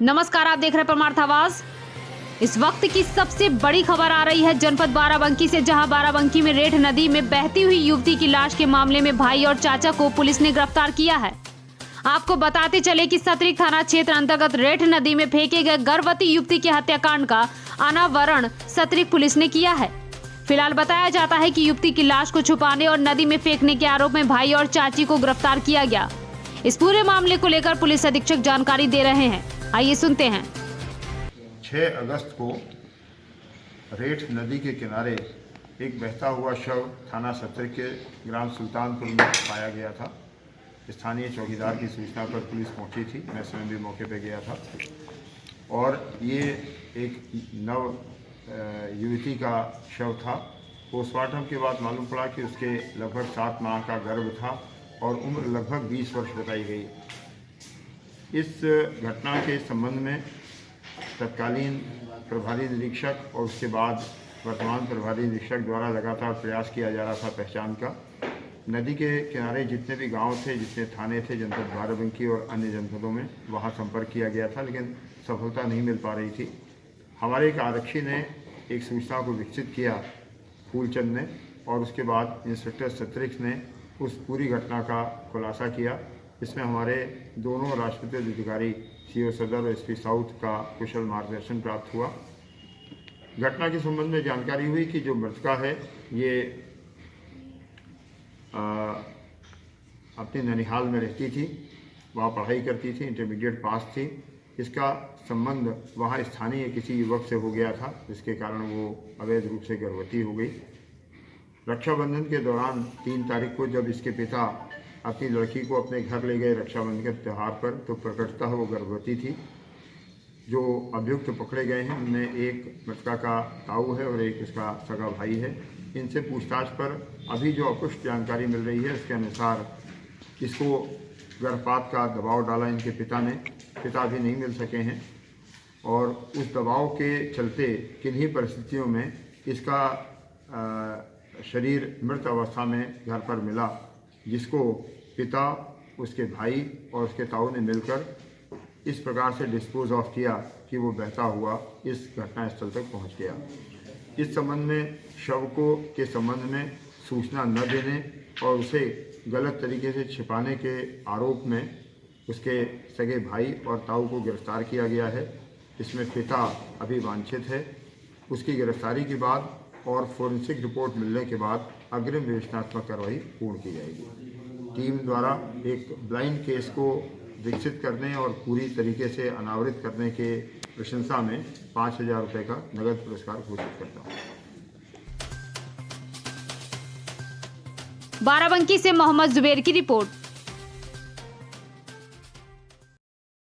नमस्कार, आप देख रहे हैं परमार्थ आवाज। इस वक्त की सबसे बड़ी खबर आ रही है जनपद बाराबंकी से, जहां बाराबंकी में रेठ नदी में बहती हुई युवती की लाश के मामले में भाई और चाचा को पुलिस ने गिरफ्तार किया है। आपको बताते चले कि सतरिक थाना क्षेत्र अंतर्गत रेठ नदी में फेंके गए गर्भवती युवती के हत्याकांड का अनावरण सतरिक पुलिस ने किया है। फिलहाल बताया जाता है कि युवती की लाश को छुपाने और नदी में फेंकने के आरोप में भाई और चाची को गिरफ्तार किया गया। इस पूरे मामले को लेकर पुलिस अधीक्षक जानकारी दे रहे हैं, आइए सुनते हैं। 6 अगस्त को रेठ नदी के किनारे एक बहता हुआ शव थाना सत्र के ग्राम सुल्तानपुर में पाया गया था। स्थानीय चौकीदार की सूचना पर पुलिस पहुंची थी, मैं स्वयं भी मौके पर गया था और ये एक नव युवती का शव था। पोस्टमार्टम के बाद मालूम पड़ा कि उसके लगभग 7 माह का गर्भ था और उम्र लगभग 20 वर्ष बताई गई। इस घटना के संबंध में तत्कालीन प्रभारी निरीक्षक और उसके बाद वर्तमान प्रभारी निरीक्षक द्वारा लगातार प्रयास किया जा रहा था पहचान का। नदी के किनारे जितने भी गांव थे, जितने थाने थे जनपद बाराबंकी और अन्य जनपदों में, वहां संपर्क किया गया था, लेकिन सफलता नहीं मिल पा रही थी। हमारे एक आरक्षी ने एक सूचना को विकसित किया, फूलचंद ने, और उसके बाद इंस्पेक्टर सतरिक ने उस पूरी घटना का खुलासा किया। इसमें हमारे दोनों राष्ट्रीय अधिकारी सीओ सदर और एसपी साउथ का कुशल मार्गदर्शन प्राप्त हुआ। घटना के संबंध में जानकारी हुई कि जो मृतका है ये अपने ननिहाल में रहती थी, वहाँ पढ़ाई करती थी, इंटरमीडिएट पास थी। इसका संबंध वहाँ स्थानीय किसी युवक से हो गया था, जिसके कारण वो अवैध रूप से गर्भवती हो गई। रक्षाबंधन के दौरान 3 तारीख को जब इसके पिता अपनी लड़की को अपने घर ले गए रक्षाबंधन के त्यौहार पर, तो प्रकटतः वो गर्भवती थी। जो अभियुक्त पकड़े गए हैं उनमें एक मृतका का ताऊ है और एक उसका सगा भाई है। इनसे पूछताछ पर अभी जो अपुष्ट जानकारी मिल रही है, उसके अनुसार इसको गर्भपात का दबाव डाला इनके पिता ने। पिता अभी नहीं मिल सके हैं और उस दबाव के चलते किन्हीं परिस्थितियों में इसका शरीर मृत अवस्था में घर पर मिला, जिसको पिता, उसके भाई और उसके ताऊ ने मिलकर इस प्रकार से डिस्पोज ऑफ किया कि वो बहता हुआ इस घटनास्थल तक पहुंच गया। इस संबंध में शव को के संबंध में सूचना न देने और उसे गलत तरीके से छिपाने के आरोप में उसके सगे भाई और ताऊ को गिरफ्तार किया गया है। इसमें पिता अभी वांछित है। उसकी गिरफ्तारी के बाद और फोरेंसिक रिपोर्ट मिलने के बाद अग्रिम विवेचनात्मक कार्रवाई पूर्ण की जाएगी। टीम द्वारा एक ब्लाइंड केस को विकसित करने और पूरी तरीके से अनावृत करने के प्रशंसा में 5,000 रुपये का नगद पुरस्कार घोषित करता हूँ। बाराबंकी से मोहम्मद जुबैर की रिपोर्ट।